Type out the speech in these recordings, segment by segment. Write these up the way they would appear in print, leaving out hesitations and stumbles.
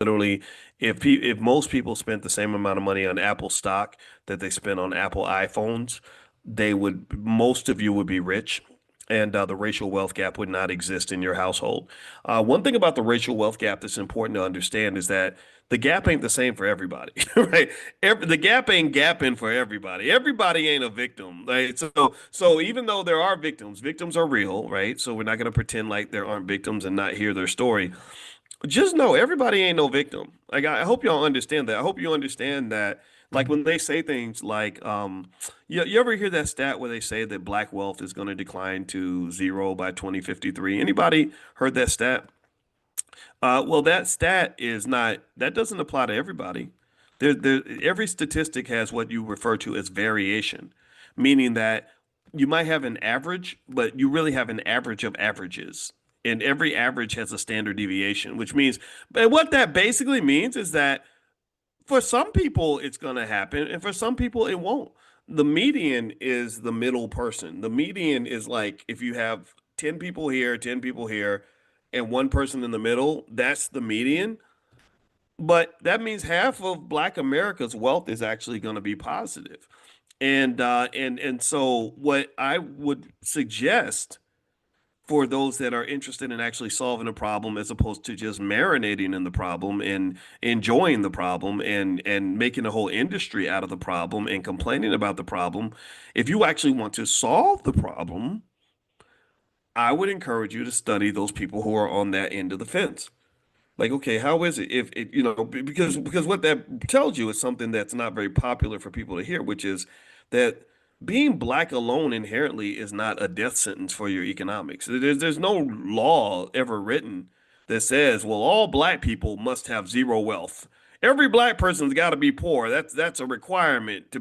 Literally, if most people spent the same amount of money on Apple stock that they spent on Apple iPhones, most of you would be rich, and the racial wealth gap would not exist in your household. One thing about the racial wealth gap that's important to understand is that the gap ain't the same for everybody, right? The gap ain't gapping for everybody. Everybody ain't a victim, right? So even though there are victims, victims are real, right? So we're not going to pretend like there aren't victims and not hear their story. Just know everybody ain't no victim. Like I hope y'all understand that. I hope you understand that. Like when they say things like, you ever hear that stat where they say that black wealth is going to decline to zero by 2053? Anybody heard that stat? Well, that stat is not, that doesn't apply to everybody. Every statistic has what you refer to as variation, meaning that you might have an average, but you really have an average of averages. And every average has a standard deviation, which means, but what that basically means is that for some people it's going to happen, and for some people it won't. The median is the middle person. The median is like if you have 10 people here, 10 people here, and one person in the middle, that's the median. But that means half of Black America's wealth is actually going to be positive. And so what I would suggest for those that are interested in actually solving a problem as opposed to just marinating in the problem and enjoying the problem and making a whole industry out of the problem and complaining about the problem, if you actually want to solve the problem, I would encourage you to study those people who are on that end of the fence. Like, okay, how is it if it, because what that tells you is something that's not very popular for people to hear, which is that being black alone inherently is not a death sentence for your economics. There's no law ever written that says, well, all black people must have zero wealth. Every black person's got to be poor. That's a requirement.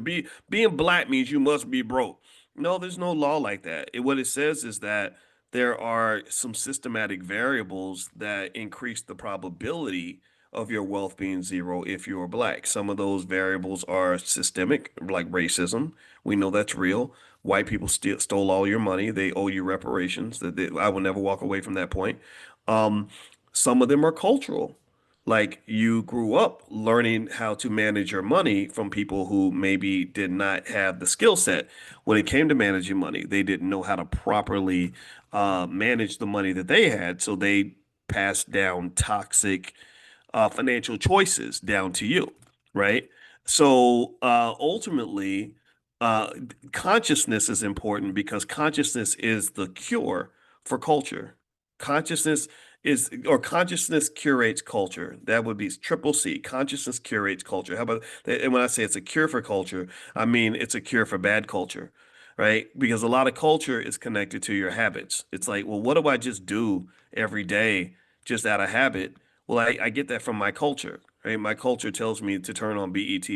Being black means you must be broke. No, there's no law like that. What it says is that there are some systematic variables that increase the probability of your wealth being zero if you're black. Some of those variables are systemic, like racism. We know that's real. White people stole all your money. They owe you reparations. I will never walk away from that point. Um, some of them are cultural. Like you grew up learning how to manage your money from people who maybe did not have the skill set when it came to managing money. They didn't know how to properly manage the money that they had, so they passed down toxic financial choices down to you, right? So ultimately, uh, consciousness is important because consciousness is the cure for culture. Consciousness consciousness curates culture. That would be triple C. Consciousness curates culture. How about that? And when I say it's a cure for culture, I mean it's a cure for bad culture, right? Because a lot of culture is connected to your habits. It's like, well, what do I just do every day just out of habit? Well, I get that from my culture, right? My culture tells me to turn on BET